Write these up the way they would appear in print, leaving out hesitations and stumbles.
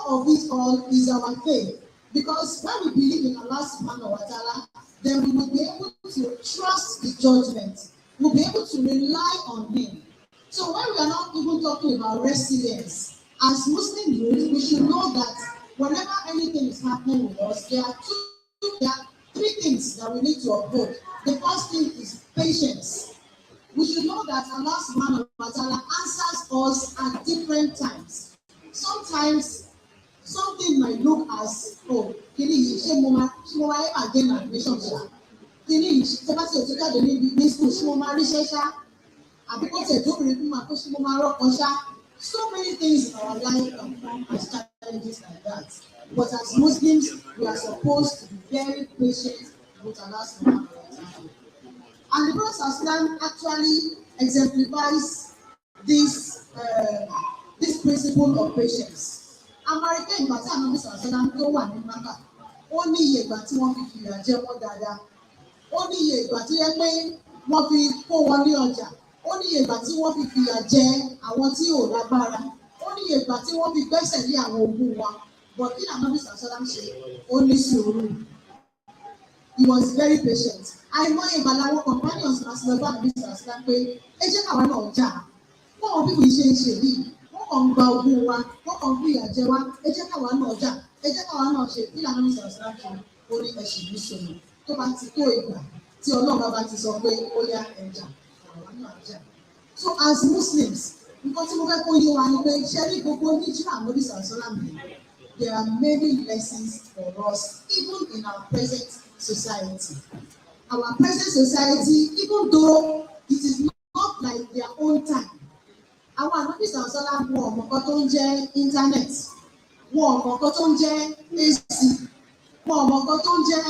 of it all is our faith. Because when we believe in Allah subhanahu wa ta'ala, then we will be able to trust the judgment. We'll be able to rely on Him. So when we are not even talking about resilience, as Muslim youth, we should know that whenever anything is happening with us, there are three things that we need to uphold. The first thing is patience. We should know that Allah subhanahu wa ta'ala answers us at different times. Sometimes something might look as, oh, kini yi ṣe mo ma again admission sha. Kini yi ṣe bá ṣe òtútù àdé ní school ṣe mo ma ríṣẹ́ ṣá. Àbí kò tẹ̀ tó bìnrin fún ma kó ṣe mo ma rọ́pọ̀ ṣá. So many things in our life can come as challenges like that. But as Muslims, we are supposed to be very patient with Allah subhanahu wa ta'ala. And the Prophet actually exemplifies this principle of patience. America ìgbà tí àwọn ọmọ sàlám tó wà ní Maka, ó ní iye ìgbà tí wọ́n fi fìyà jẹ wọ́n dáadáa, ó ní iye ìgbà tí yẹ pé wọ́n fi kó wọn ní ọjà, ó ní iye ìgbà tí wọ́n fi fìyà jẹ àwọn tí ò lágbára, ó ní iye ìgbà tí wọ́n fi gbẹ́sẹ̀ lé àwọn ogun wa. But kí àwọn ọmọ sàlám ṣe, ó ní sùúrù. He was very patient. Àìmọye ìgbà làwọn companions máa ṣe lọ bá àbí sàlám pé ẹ jẹ́ káwa náà jà. Wọ́n ò bí kì í ṣe ń ṣe yìí. Wọ́n kàn ń gba ogun wa, wọ́n kàn ń fi ìyà jẹ wá, ẹ jẹ́ káwa náà jà, ẹ jẹ́ káwa náà ṣe kí làwọn ìṣẹ̀lẹ̀ ṣe láti orí ẹ̀sìn ní sọ̀rọ̀ tó bá ti tó ìgbà tí Ọlọ́run bá ti sọ pé ó yá ẹja, àwa náà jà. So as Muslims, nǹkan tí mo fẹ́ kó yé wa ni pé ṣé ní gbogbo níjìlá àwọn ìṣẹ̀lẹ̀ mi, there are many lessons for us even in our present society. Our present society, even though it is not like their own time. Àwọn ànábì sàǹsọ́lá wọ ọmọ kan tó ń jẹ́ internet, wọ ọmọ kan tó ń jẹ́ AC, wọ ọmọ kan tó ń jẹ́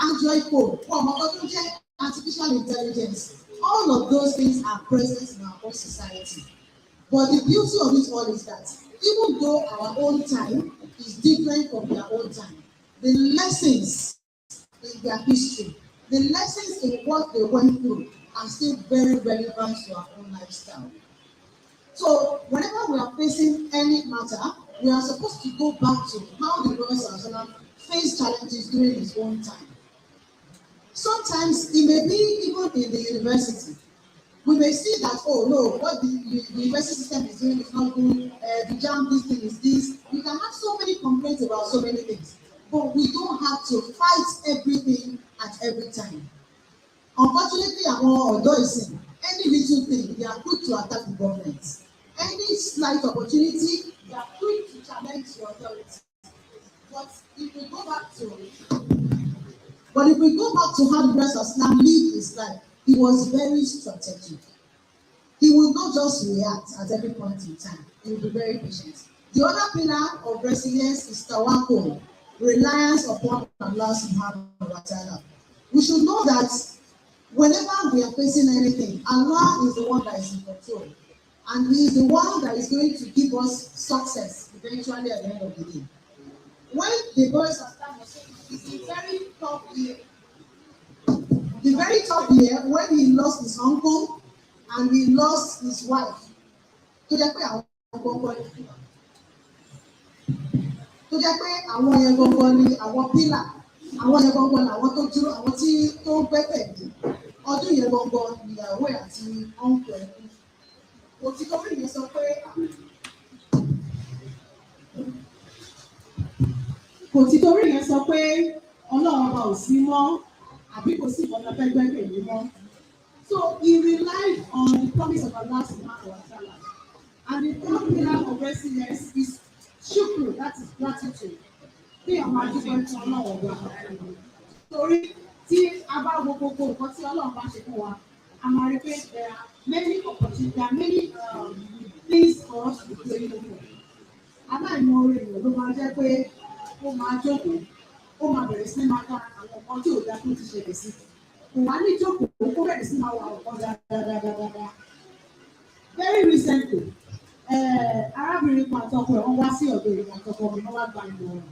Android phone, wọ ọmọ kan tó ń jẹ́ artificial intelligence. All of those things are present in our own society. But the beauty of it all is that even though our own time is different from their own time, the lessons in their history, the lessons in what they went through are still very relevant to our own lifestyle. So whenever we are facing any matter, we are supposed to go back to how the Prophet faced challenges during his own time. Sometimes it may be even in the university. We may see that, oh no, what the university system is doing is not good, the jam, this thing is this. We can have so many complaints about so many things, but we don't have to fight everything at every time. Unfortunately, àwọn ọ̀dọ́ ìsìn, any little thing, they are quick to attack the government. Any slight opportunity, they are quick to challenge the authority. But if we go back to how the Prophet lived his life, he was very strategic. He would not just react at every point in time. He would be very patient. The other pillar of resilience is tawakkul, reliance upon Allah subhanahu wa ta'ala. We should know that whenever we are facing anything, Allah is the one that is in control. And He is the one that is going to give us success eventually at the end of the day. When the boys are starting, it's a very tough year. The very tough year when he lost his uncle and he lost his wife. Tó jẹ́ pé àwọn yẹn gbọ́ngbọ́n ni àwọn pílà, àwọn yẹn gbọ́ngbọ́n ni àwọn tó dúró, àwọn tí tó gbẹ́kẹ̀ lé. Ọdún yẹn gbọ́ngbọ́n ni ìyàwó ẹ̀ àti uncle ẹ̀ kú. Òtítọ́ orí yẹn sọ pé Ọlọ́run ọba ò sí mọ́ àbí kò sí ìkọ́ta fẹ́ gbẹ́kẹ̀lé mọ́. So he relied on the promise of Allah subhanahu wa ta'ala. And the third pillar of resilience is shukru, that is gratitude. Bí àwọn adúgbò tí Ọlọ́run ọba torí tí a bá wo gbogbo nǹkan tí Ọlọ́run bá ṣe fún wa, a máa rí pé there are many opportunities, there are many things for us to do for. Aláìmọ̀ orin ìwọ̀n ló máa jẹ́ pé ó máa jókòó, ó máa bẹ̀rẹ̀ sí máa ká àwọn ọmọ tí ò dá tó ti ṣẹlẹ̀ sí. Kò wá ní jókòó, ó bẹ̀rẹ̀ sí máa wà ọ̀pọ̀ dáadáa. Very recently, arábìnrin kan àtọkọ ẹ̀ wọ́n wá sí ọ̀dọ̀ ìrìn àtọkọ mi, wọ́n wá gba ìmọ̀ràn.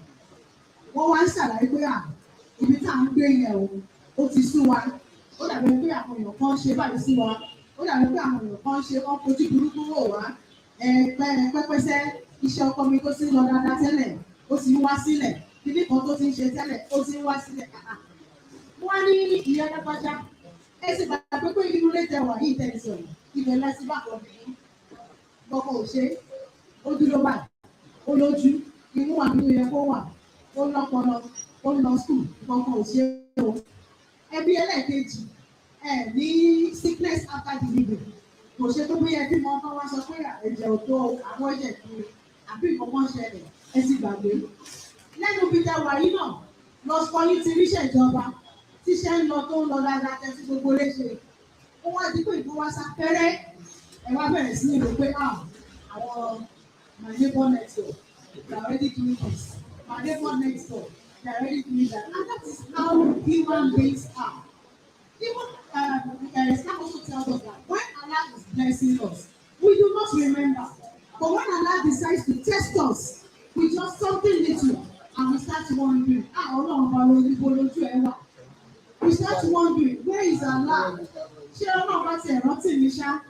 Wọ́n wá ń ṣàlàyé pé ibi tá à ń gbé yẹn ó ti sú wa. Ó dàbí pé àwọn èèyàn kan ṣe báyìí sí wa. Ó dàbí pé àwọn èèyàn kan ṣe wọ́n fojú burúkú wò wá. pẹ́pẹ́sẹ́ iṣẹ́ ọkọ mi tó ti ń lọ dáadáa tẹ́lẹ̀ ó ti ń wá sílẹ̀ kíní kan tó ti ń ṣe tẹ́lẹ̀ ó ti ń wá sílẹ̀ wọ́n ní ìyá dábàjá ẹ sì gbàgbé pé inú ilé tẹ wà yìí tẹ̀lé sọ̀rọ̀ ibẹ̀ lẹ́sìn bá kọ́ mi gbọ́kọ̀ ò ṣe ó dúró báyìí ó lójú inú wà nínú yẹ kó wà ó lọ́pọlọ ó lọ skul gbọ́kọ̀ ò ṣe o ẹbí ẹlẹ́ẹ̀kejì ní sickness after delivery kò ṣe tó bóyá ẹbí wọn kọ́ wá sọ pé ẹ̀jẹ̀ ò tó àwọn ẹ̀jẹ̀ kiri àbí ìkọ̀kọ́ ṣẹlẹ̀ ẹ sì gbàgbé lẹ́nu bí tẹ wà yìí náà lọ sọ yín ti ríṣẹ́ ìjọba tíṣẹ́ ń lọ tó ń lọ dáadáa tẹ sí gbogbo léṣe ó wá dípò ìfowópamọ́ sápẹ́rẹ́ ẹ wá bẹ̀rẹ̀ sí ní rò pé àwọn my neighbor next door they are already doing this my neighbor next door they are already doing that and that is how human beings are even Islam also tells us that when Allah is blessing us we do not remember but when Allah decides to test us with just something little and we start wondering Ọlọ́run bá lórí ibo lójú ẹ wà. We start wondering, where is Allah? Ṣé Ọlọ́run bá ti rántí mi ṣá?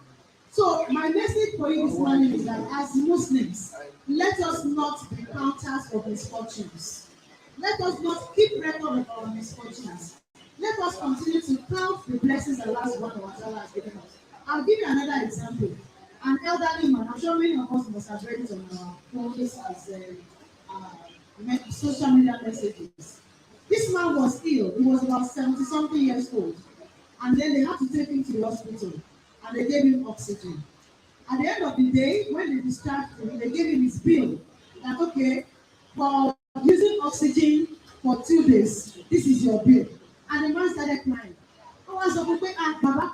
So my message for you this morning is that as Muslims, let us not be counters of misfortunes. Let us not keep record of our misfortunes. Let us continue to count the blessings Allah subhanahu wa ta'ala has given us. I'll give you another example. An elderly man, I'm sure many of us must have read it on our phones as social media messages. This man was ill. He was about 70-something years old. And then they had to take him to the hospital. And they gave him oxygen. At the end of the day, when they discharged him, they gave him his bill. That, okay, for using oxygen for 2 days, this is your bill. And the man started crying. Oh, I was like, Baba,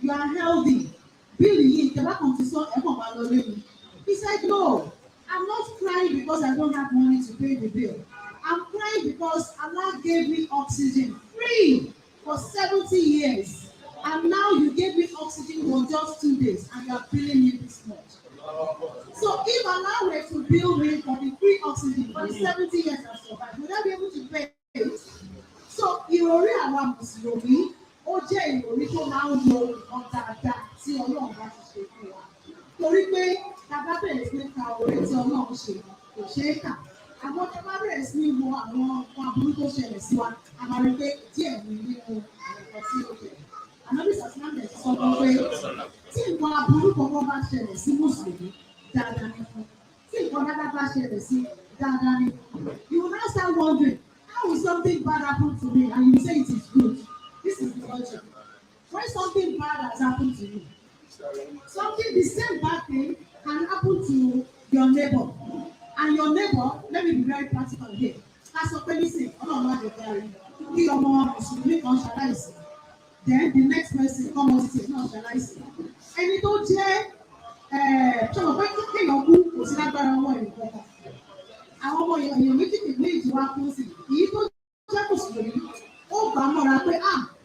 you are healthy. Bill, he said, no. I'm not crying because I don't have money to pay the bill. I'm crying because Allah gave me oxygen free for 70 years. And now you gave me oxygen for just 2 days and you are billing me this much. So if Allah were to bill me for the free oxygen for the 70 years I survived, would I be able to pay it? So ìròrí àwa Mùsùlùmí ó jẹ́ ìròrí tó máa ń lo ọ̀dàdà tí Ọlọ́run bá ti ṣe fún wa. Torí pé tàbá bẹ̀rẹ̀ sí ní ka orí tí Ọlọ́run ṣe kò ṣeé kà. Àwọn tàbá bẹ̀rẹ̀ sí ní wo àwọn nǹkan aburú tó ṣẹlẹ̀ sí wa, a máa rí pé díẹ̀ nínú àwọn nǹkan tí ó ṣẹlẹ̀. Ànábì Sàtìmáńdẹ̀ sọ fún pé tí nǹkan aburú kankan bá ṣẹlẹ̀ sí Mùsùlùmí, dáadáa ní fún. Tí nǹkan dáadáa bá ṣẹlẹ̀ sí, dáadáa ní fún. You will now start wondering, how will something bad happen to me and you say it is good? This is the logic. When something bad has happened to you, the same bad thing can happen to your neighbor. And your neighbor, let me be very practical here. As a person, Ọlọ́run máa jẹ kárí. Kí ọmọ Mùsùlùmí kan ṣaláìsí. Then the next person come on to náà ṣaláìsí. Ẹni tó jẹ́ ṣọlọ pé kéèyàn kú kò sí lágbára ọmọ ìlú kankan. Àwọn ọmọ èèyàn méjì wá kú sí. Èyí tó jẹ́ Mùsùlùmí, ó gbà mọ́ra pé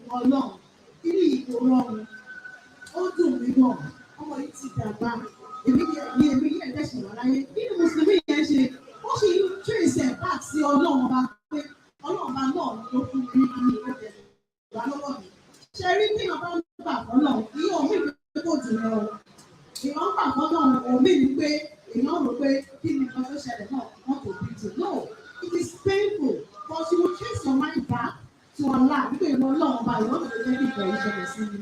wọ́n lọ, kí ni ìkó rọrùn? Ó dùn mí gan. Ọmọ yìí ti dàgbà. Èmi yẹn ẹ̀dẹ́sìn wà láyé. Kí ni Mùsùlùmí yẹn ṣe? Ó ṣe trace ẹ̀ back sí Ọlọ́run bá pé Ọlọ́run bá náà ló fún mi ní ìrẹ́jẹ̀ wà lọ́wọ́ mi. Ṣé rí bí ọba ń gbà fọ́nà? Ìyá omi ìgbé kò jù lọ. Ìwọ́n gbà fọ́nà omi ni pé èèyàn rò pé kí ni nǹkan tó ṣẹlẹ̀ náà wọ́n kò bí jù. No, it is painful but you will trace your mind back to Allah wípé ìwọ Ọlọ́run bá ìwọ́n tó jẹ́ kí ìgbà ìṣẹ̀lẹ̀ sí mi.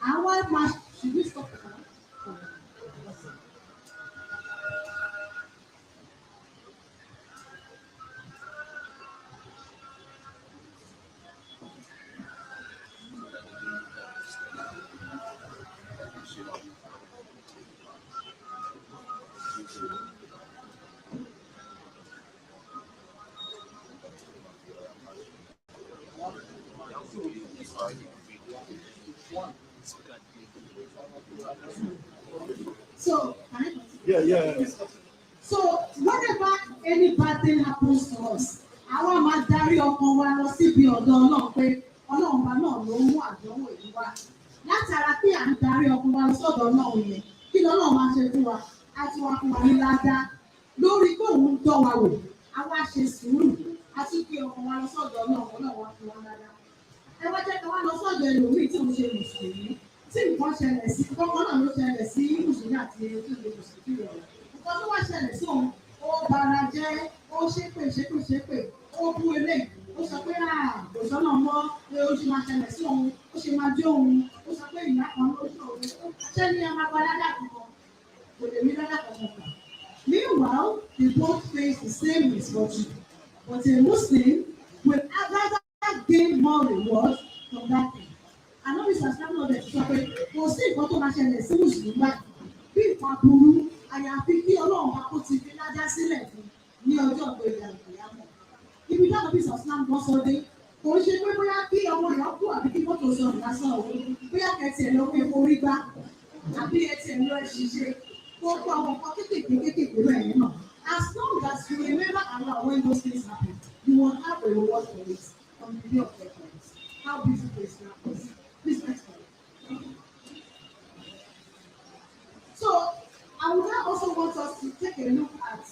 Àwọn máa should we stop now? So, yeah. So, whenever any bad thing happens to us, àwa máa darí ọkàn wa lọ síbi ọ̀dọ̀ Ọlọ́run pé Ọlọ́run bá náà ló mú àdánwò yìí wá. Látara pé à ń darí ọkàn wa lọ sọ́dọ̀ Ọlọ́run yẹn, kí lọ́lọ́run máa ṣe fún wa? Á tún wá fún wa ní ládàá lórí pé òun ń tọ́ wa wò, á wá ṣe sùúrù, á tún gbé ọkàn wa lọ sọ́dọ̀ Ọlọ́run wá fún wa ládàá. Ẹ wá jẹ́ ká wá lọ sọ́dọ̀ ẹlòmíì tí òun ṣe Mùsùlùmí. tí nǹkan ṣẹlẹ̀ sí kọ́kọ́ náà ló ṣẹlẹ̀ sí mùsùlùmí àti ojú ìlú mùsùlùmí rẹ̀ nǹkan tó wá ṣẹlẹ̀ sí òun ó bara jẹ́ ó ṣépè ó bú eléyìí ó sọ pé kò sọ́nà mọ́ pé ó ṣe máa ṣẹlẹ̀ sí òun ó ṣe máa jó òun ó sọ pé ìyá kan ló ṣe òun ṣé ní ẹ máa gba ládà kankan kò lè rí ládà kankan kà. Meanwhile, they both face the same misfortune, but a Muslim will rather gain more reward from that thing. Àná bí sàṣàmù ọ̀dẹ̀ ti sọ pé kò sí nǹkan tó máa ṣẹlẹ̀ sí mùsùlùmí báyìí bí nǹkan burú àyàfi kí Ọlọ́run bá kó ti fi lájá sílẹ̀ fún ní ọjọ́ ìgbéga ìgbéyàwó. Ibi táwọn bí sàṣàmù bọ́ sọ dé kò ń ṣe pé bóyá kí ọmọ ìyá kú àbí kí mọ́tò sọ ìdásọ̀ òun bóyá kẹtì ẹ̀ lọ pé orí gbá àbí ẹtì ẹ̀ lọ ṣiṣẹ́ gbogbo àwọn nǹkan kéékèèké rẹ̀ yẹn náà. As long as you remember Allah when those things happen, you will have a reward for it on the day of judgment. How beautiful is that? Please next one. So I would now also want us to take a look at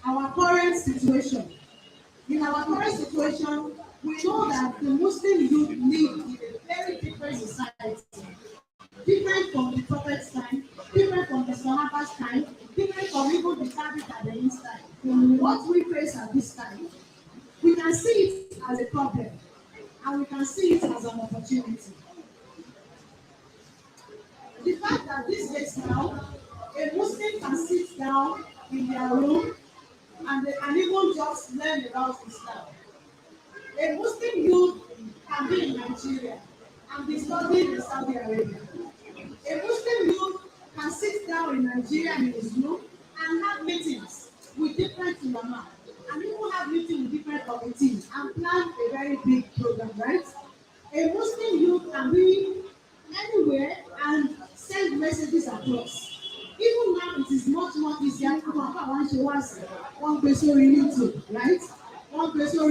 our current situation. In our current situation, we know that the Muslim youth live in a very different society, different from the Prophet's time, different from the Sahaba's time, different from even the Tabi'in Tabi'in's time. What we face at this time, we can see it as a problem, and we can see it as an opportunity. The fact that these days now, a Muslim can sit down in their room and they can even just learn about Islam. A Muslim youth can be in Nigeria and be studying in Saudi Arabia. A Muslim youth can sit down in Nigeria in his room and have meetings with different ulama and even have meetings with different committees and plan a very big program, right? A Muslim youth can be anywhere and send messages across. Even now, it is much more easier to have one show us one person on YouTube, right? One person on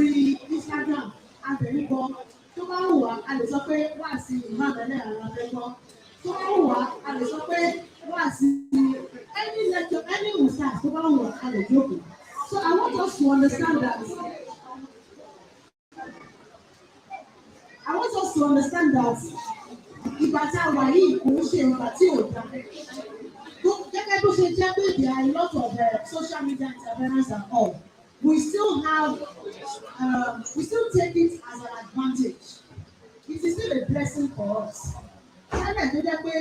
Instagram, and then you go. So how and it's okay. What's in my belly? So how and it's okay. What's any lecture, any ustaz? So how and it's okay. So I want us to understand that. I want us to understand that ìgbà tá a wà yìí kò ń ṣe ìgbà tí ò dá. Gẹ́gẹ́ bó ṣe jẹ́ pé there are a lot of social media interference and all, we still take it as an advantage. It is still a blessing for us. Ṣẹ́lẹ̀ tó jẹ́ pé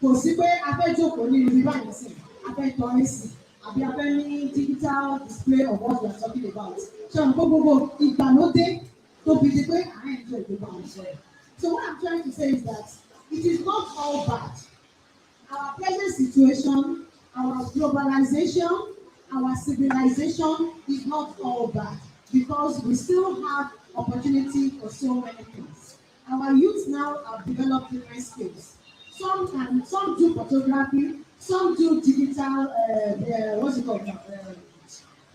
kò sí pé a fẹ́ jókòó ní ibi báyìí sí, a fẹ́ tọ́ ẹ́ sí, àbí a fẹ́ ní digital display of what we are talking about. Ṣé o mọ̀ gbogbo ìgbàlódé tó fi di pé à ń ẹ̀jọ́ ìgbéga ọ̀ṣọ́. So what I'm trying to say is that it is not all bad. Our present situation, our globalization, our civilization is not all bad because we still have opportunity for so many things. Our youth now have developed different skills. Some do photography, some do digital,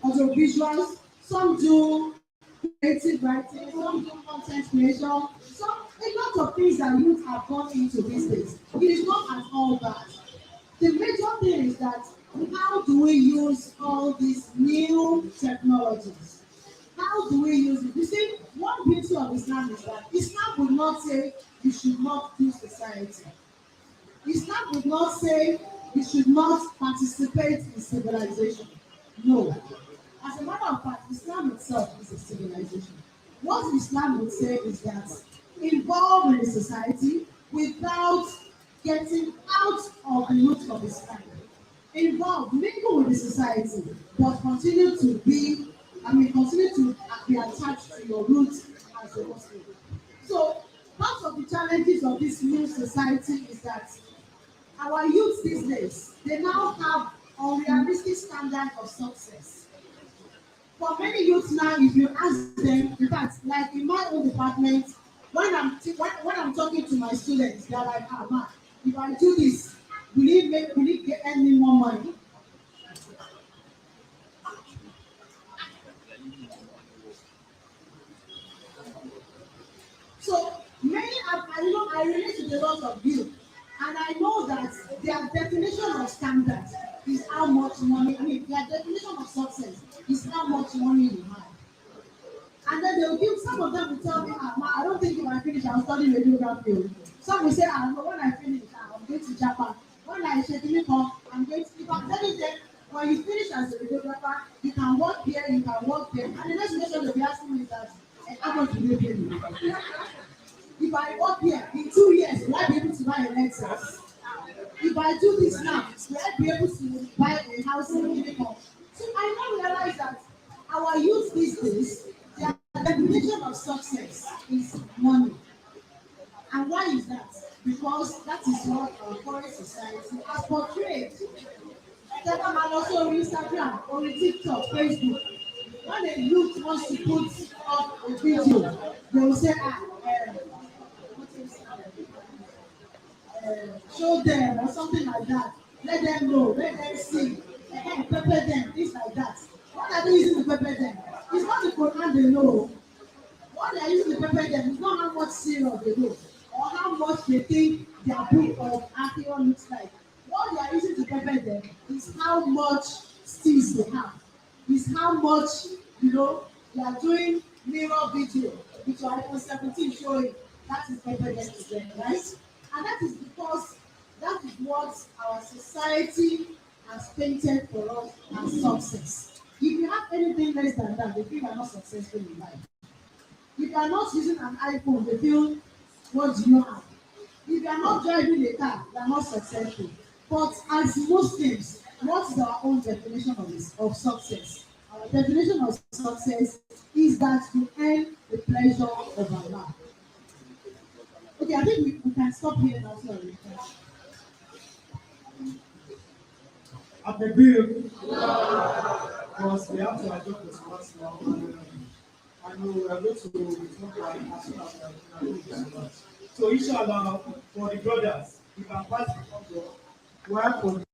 audiovisuals, some do creative writing, some do content creation, a lot of things that youth have gone into these days. It is not at all bad. The major thing is that how do we use all these new technologies? How do we use it? You see, one beauty of Islam is that Islam will not say you should not do society. Islam will not say you should not participate in civilization. No. As a matter of fact, Islam itself is a civilization. What Islam would say is that involved in the society without getting out of the roots of Islam. Involved, mingle with the society, but continue to be attached to your roots as a Muslim. So, part of the challenges of this new society is that our youth these days, they now have unrealistic standard of success. For many youths now, if you ask them, in fact, like in my own department, when I'm talking to my students, they're like, man, if I do this, will it get any more money? So many I relate to a lot of you, and I know that their definition of standard is how much money, their definition of success is how much money you have. And then they will give, some of them will tell me, ma, I don't think if I finish, I'll study radiography. Some will say, no, when I finish, I'm going to Japan. When I schedule come, I'm going to, if I'm telling them, when you finish as a radiographer, you can work here, you can work there. And the next question they'll be asking me is that, how much do they pay me? If I work here, in 2 years, will I be able to buy a Lexus? If I do this now, will I be able to buy a house in Unicorn? So I now realize that our youth these days, their definition of success is money. And why is that? Because that is what our current society has portrayed. Tell them also on Instagram, on TikTok, Facebook. When a youth wants to put up a video, they will say, show them or something like that. Let them know, let them see, pepper them, things like that. What are they using to pepper them? It's not the Quran they know. What they are using to prepare them is not how much syrup they know or how much they think their book of Akio looks like. What they are using to prepare them is how much steals they have. Is how much, they are doing mirror video with your iPhone 17 showing that is prepare them to them, right? And that is because that is what our society has painted for us as success. If you have anything less than that, they feel you are not successful in life. If you are not using an iPhone, they feel, what do you have? If you are not driving a car, you are not successful. But as Muslims, what is our own definition of this, of success? Our definition of success is that you earn the pleasure of Allah. Okay, I think we can stop here now. Sorry. At the bill, because we have to adjust the slots now. I know we are going to talk about as soon as we are going to do. So inshallah, for the brothers, you can pass the control. While for